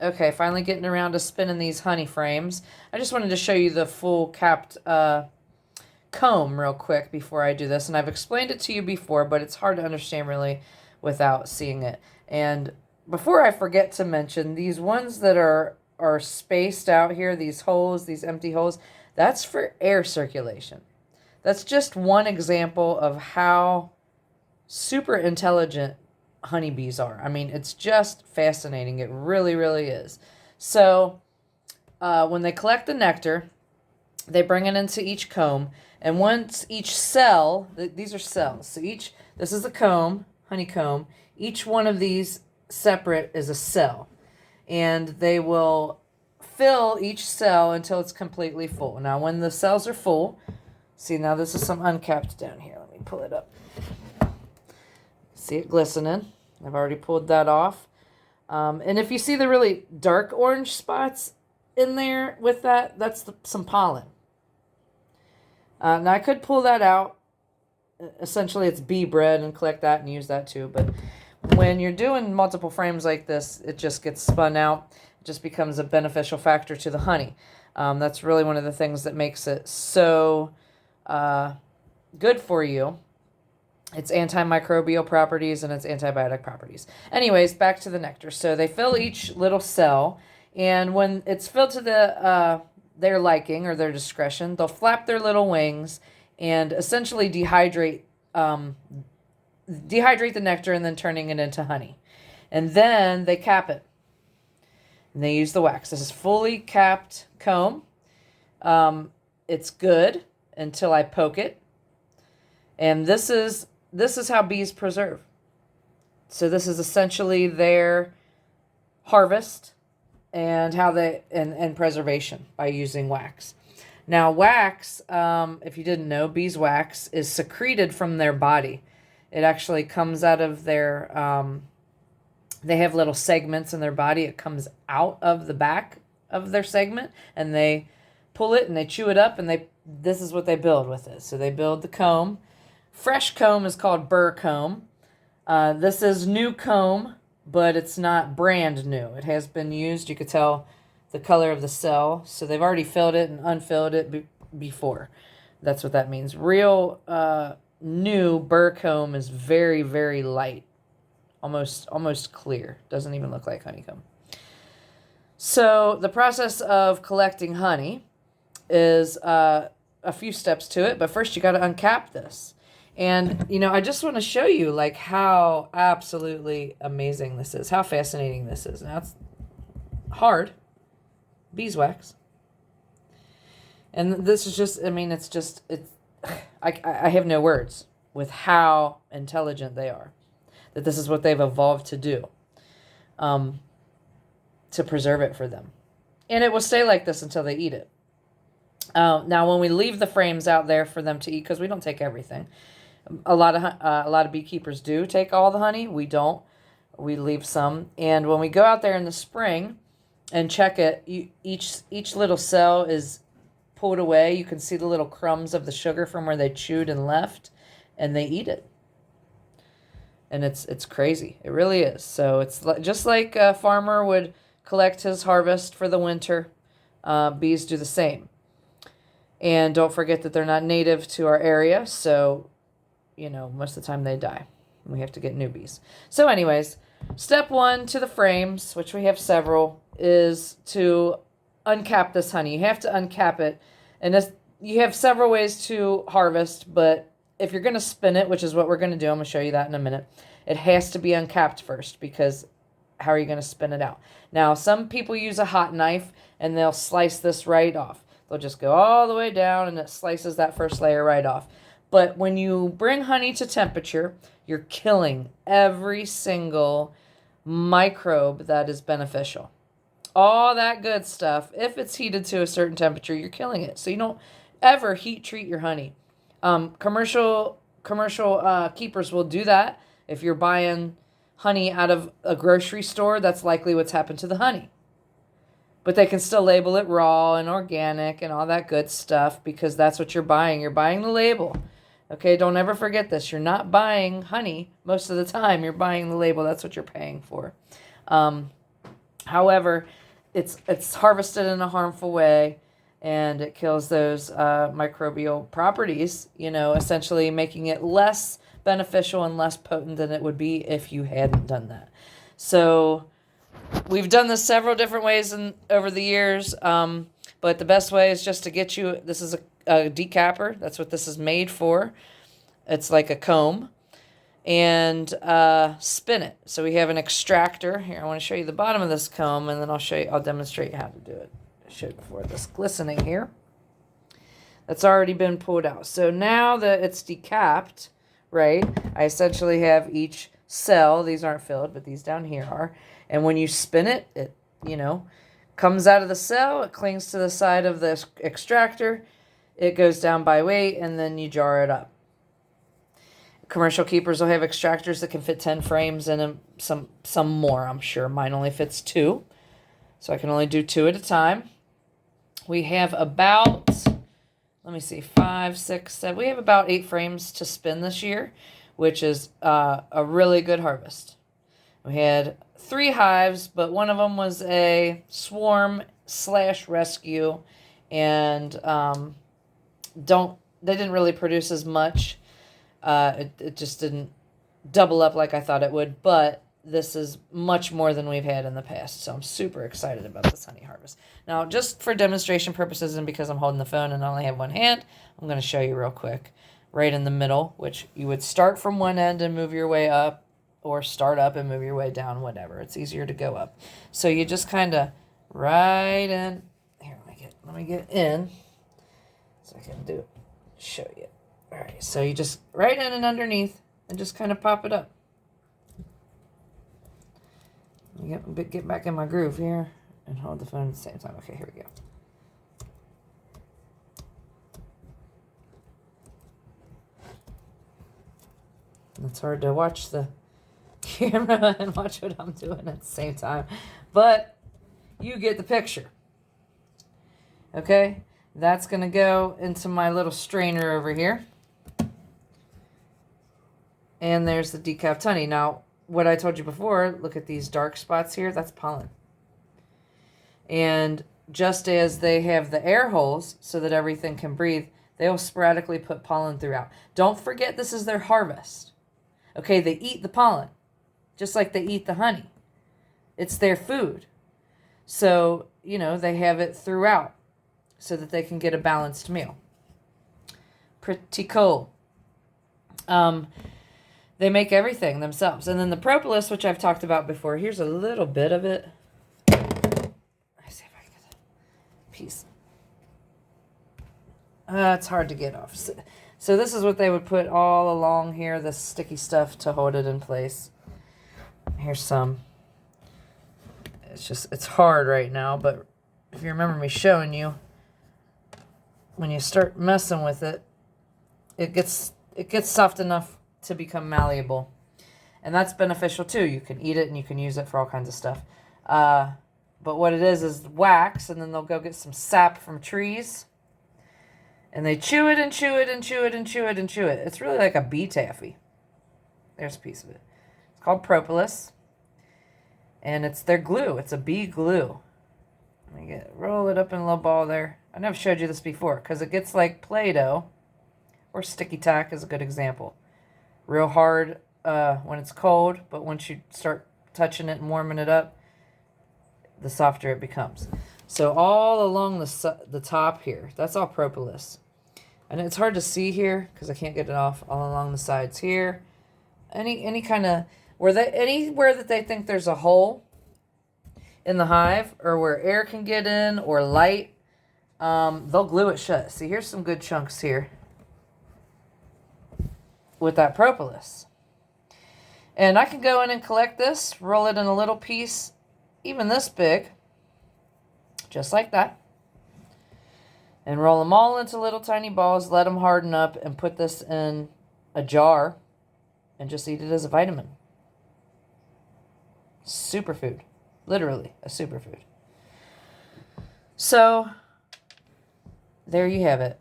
Okay, finally getting around to spinning these honey frames. I just wanted to show you the full capped comb real quick before I do this. And I've explained it to you before, but it's hard to understand really without seeing it. And before I forget to mention, these ones that are spaced out here, these holes, these empty holes, that's for air circulation. That's just one example of how super intelligent honeybees are. I mean, it's just fascinating. It really, really is. So, when they collect the nectar, they bring it into each comb, and once each cell, these are cells. So this is a comb, honeycomb. Each one of these separate is a cell, and they will fill each cell until it's completely full. Now, when the cells are full, see, now this is some uncapped down here. Let me pull it up. See it glistening. I've already pulled that off. And if you see the really dark orange spots in there with that, that's some pollen. Now I could pull that out. Essentially, it's bee bread and collect that and use that too. But when you're doing multiple frames like this, it just gets spun out. It just becomes a beneficial factor to the honey. That's really one of the things that makes it so good for you. It's antimicrobial properties and its antibiotic properties. Anyways, back to the nectar. So they fill each little cell, and when it's filled to their liking or their discretion, they'll flap their little wings and essentially dehydrate the nectar and then turning it into honey. And then they cap it. And they use the wax. This is fully capped comb. It's good until I poke it. And this is how bees preserve. So this is essentially their harvest and how and preservation by using wax. Now wax, if you didn't know, beeswax is secreted from their body. It actually comes out of their, they have little segments in their body. It comes out of the back of their segment, and they pull it and they chew it up, and this is what they build with it. So they build the comb. Fresh comb is called burr comb. This is new comb, but it's not brand new. It has been used. You could tell the color of the cell. So they've already filled it and unfilled it before. That's what that means. Real new burr comb is very, very light. Almost clear. Doesn't even look like honeycomb. So the process of collecting honey is a few steps to it. But first you got to uncap this. And, I just want to show you, like, how absolutely amazing this is, how fascinating this is. Now, it's hard. Beeswax. And this is just, I have no words with how intelligent they are. That this is what they've evolved to do. To preserve it for them. And it will stay like this until they eat it. Now, when we leave the frames out there for them to eat, because we don't take everything. A lot of beekeepers do take all the honey. We don't. We leave some. And when we go out there in the spring and check it, each little cell is pulled away. You can see the little crumbs of the sugar from where they chewed and left, and they eat it. And it's crazy. It really is. So it's just like a farmer would collect his harvest for the winter. Bees do the same. And don't forget that they're not native to our area, so most of the time they die. We have to get new bees. So anyways, step 1 to the frames, which we have several, is to uncap this honey. You have to uncap it. And you have several ways to harvest, but if you're going to spin it, which is what we're going to do, I'm going to show you that in a minute, it has to be uncapped first, because how are you going to spin it out? Now, some people use a hot knife, and they'll slice this right off. They'll just go all the way down, and it slices that first layer right off. But when you bring honey to temperature, you're killing every single microbe that is beneficial. All that good stuff, if it's heated to a certain temperature, you're killing it. So you don't ever heat treat your honey. Commercial keepers will do that. If you're buying honey out of a grocery store, that's likely what's happened to the honey. But they can still label it raw and organic and all that good stuff, because that's what you're buying. You're buying the label. Okay, don't ever forget this. You're not buying honey most of the time. You're buying the label. That's what you're paying for. However, it's harvested in a harmful way, and it kills those microbial properties, essentially making it less beneficial and less potent than it would be if you hadn't done that. So we've done this several different ways over the years, but the best way is just to get you, this is a decapper. That's what this is made for. It's like a comb. And spin it. So we have an extractor. Here, I want to show you the bottom of this comb, and then I'll demonstrate how to do it. I showed before this glistening here. That's already been pulled out. So now that it's decapped, right, I essentially have each cell. These aren't filled, but these down here are. And when you spin it, it, comes out of the cell. It clings to the side of the extractor. It goes down by weight, and then you jar it up. Commercial keepers will have extractors that can fit 10 frames in them, some more, I'm sure. Mine only fits 2, so I can only do 2 at a time. We have about, 5, 6, 7. We have about 8 frames to spin this year, which is a really good harvest. We had 3 hives, but one of them was a swarm/rescue, and they didn't really produce as much. It just didn't double up like I thought it would, but this is much more than we've had in the past, so I'm super excited about this honey harvest. Now, just for demonstration purposes and because I'm holding the phone and I only have one hand, I'm going to show you real quick. Right in the middle, which you would start from one end and move your way up, or start up and move your way down, whatever. It's easier to go up. So you just kind of right in. Here, let me get in so I can show you. All right, so you just right in and underneath and just kind of pop it up. Get back in my groove here and hold the phone at the same time. Okay, here we go. It's hard to watch the camera and watch what I'm doing at the same time, but you get the picture. Okay, that's going to go into my little strainer over here. And there's the decapped honey. Now, what I told you before, look at these dark spots here. That's pollen. And just as they have the air holes so that everything can breathe, they will sporadically put pollen throughout. Don't forget this is their harvest. Okay, they eat the pollen, just like they eat the honey. It's their food. So, they have it throughout so that they can get a balanced meal. Pretty cool. They make everything themselves. And then the propolis, which I've talked about before, here's a little bit of it. Let me see if I can get a piece. It's hard to get off. So this is what they would put all along here, this sticky stuff to hold it in place. Here's some. It's hard right now, but if you remember me showing you, when you start messing with it, it gets soft enough to become malleable, and that's beneficial too. You can eat it and you can use it for all kinds of stuff, but what it is wax, and then they'll go get some sap from trees and they chew it and chew it and chew it and chew it and chew it. It's really like a bee taffy. There's a piece of it. It's called propolis, and it's their glue. It's a bee glue. Let me roll it up in a little ball there. I never showed you this before because it gets like Play-Doh, or sticky tack is a good example. Real hard when it's cold, but once you start touching it and warming it up, the softer it becomes. So all along the top here, that's all propolis. And it's hard to see here because I can't get it off. All along the sides here. Any kind of, anywhere that they think there's a hole in the hive or where air can get in or light, they'll glue it shut. See, here's some good chunks here with that propolis. And I can go in and collect this, roll it in a little piece, even this big, just like that, and roll them all into little tiny balls, let them harden up, and put this in a jar and just eat it as a vitamin. Superfood. Literally a superfood. So there you have it.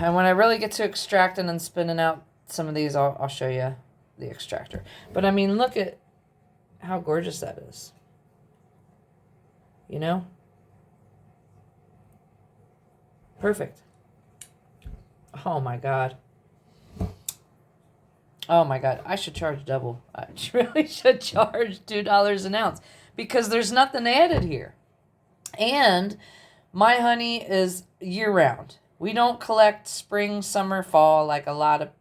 And when I really get to extracting and spinning out some of these, I'll show you the extractor. But I mean, look at how gorgeous that is. you know? Perfect. Oh my God. Oh my God. I should charge double. I really should charge $2 an ounce because there's nothing added here. And my honey is year round. We don't collect spring, summer, fall like a lot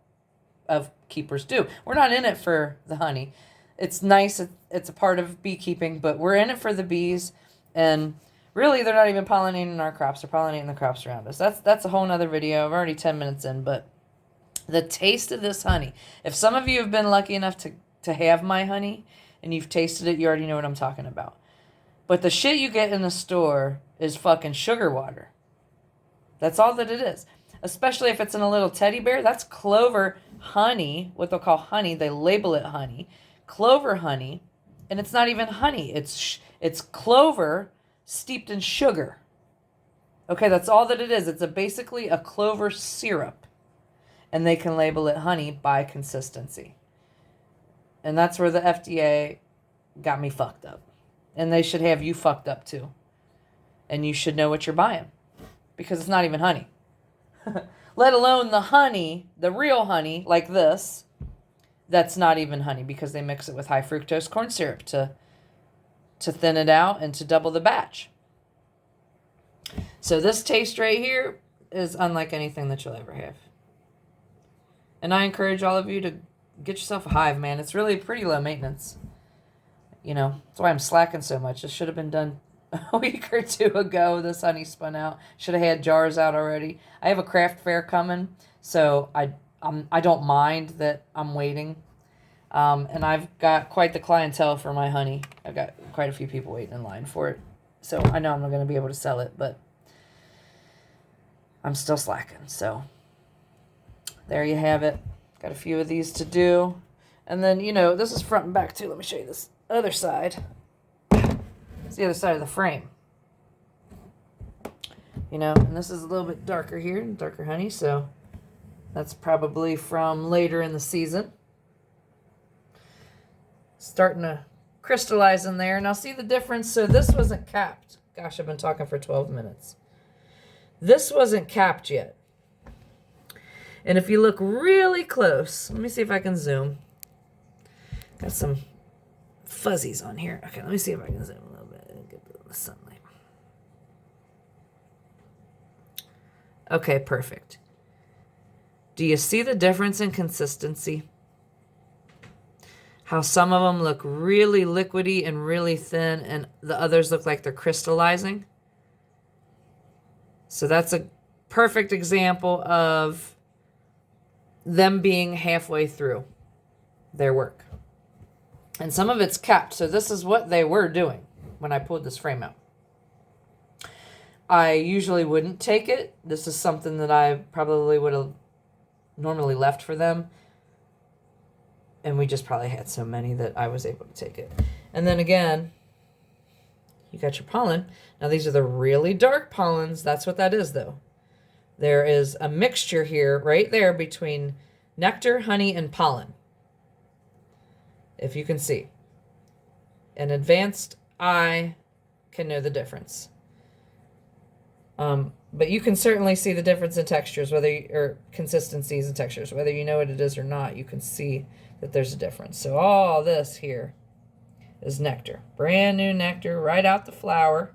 of keepers do. We're not in it for the honey. It's nice. It's a part of beekeeping, but we're in it for the bees. And really, they're not even pollinating our crops. They're pollinating the crops around us. That's a whole nother video. I'm already 10 minutes in, but the taste of this honey. If some of you have been lucky enough to have my honey and you've tasted it, you already know what I'm talking about. But the shit you get in the store is fucking sugar water. That's all that it is. Especially if it's in a little teddy bear. That's clover honey, what they'll call honey. They label it honey. Clover honey. And it's not even honey. It's clover steeped in sugar. Okay, that's all that it is. It's basically a clover syrup. And they can label it honey by consistency. And that's where the FDA got me fucked up. And they should have you fucked up too. And you should know what you're buying. Because it's not even honey. Let alone the honey, the real honey, like this, that's not even honey because they mix it with high fructose corn syrup to thin it out and to double the batch. So this taste right here is unlike anything that you'll ever have. And I encourage all of you to get yourself a hive, man. It's really pretty low maintenance. You know, that's why I'm slacking so much. This should have been done a week or two ago. This honey spun out. Should have had jars out already. I have a craft fair coming, so I don't mind that I'm waiting. And I've got quite the clientele for my honey. I've got quite a few people waiting in line for it. So I know I'm not going to be able to sell it, but I'm still slacking. So there you have it. Got a few of these to do. And then, you know, this is front and back too. Let me show you this other side. It's the other side of the frame. You know, and this is a little bit darker here, darker honey, so that's probably from later in the season. Starting to crystallize in there. Now see the difference? So this wasn't capped. Gosh, I've been talking for 12 minutes. This wasn't capped yet. And if you look really close, let me see if I can zoom. Got some fuzzies on here. Okay, let me see if I can zoom a little bit and get the sunlight. Okay, perfect. Do you see the difference in consistency? How some of them look really liquidy and really thin, and the others look like they're crystallizing. So that's a perfect example of them being halfway through their work. And some of it's capped. So this is what they were doing when I pulled this frame out. I usually wouldn't take it. This is something that I probably would have normally left for them. And we just probably had so many that I was able to take it. And then again, you got your pollen. Now these are the really dark pollens. That's what that is though. There is a mixture here right there between nectar, honey, and pollen. If you can see. An advanced eye can know the difference. But you can certainly see the difference in textures, or consistencies and textures. Whether you know what it is or not, you can see that there's a difference. So all this here is nectar. Brand new nectar right out the flower.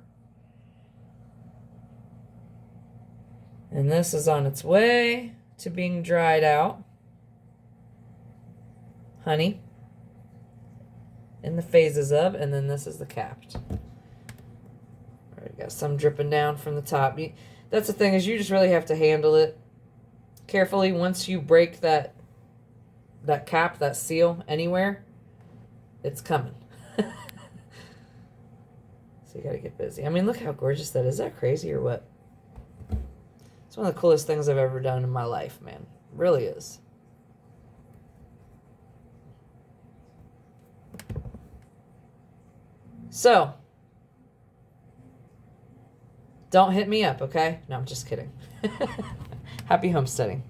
And this is on its way to being dried out. Honey. In the phases of, and then this is the capped. All right, got some dripping down from the top. That's the thing, is you just really have to handle it carefully. Once you break that cap, that seal anywhere, it's coming. So you got to get busy. I mean, look how gorgeous that is. Is that crazy or what? It's one of the coolest things I've ever done in my life, man. It really is. So, don't hit me up, okay? No, I'm just kidding. Happy homesteading.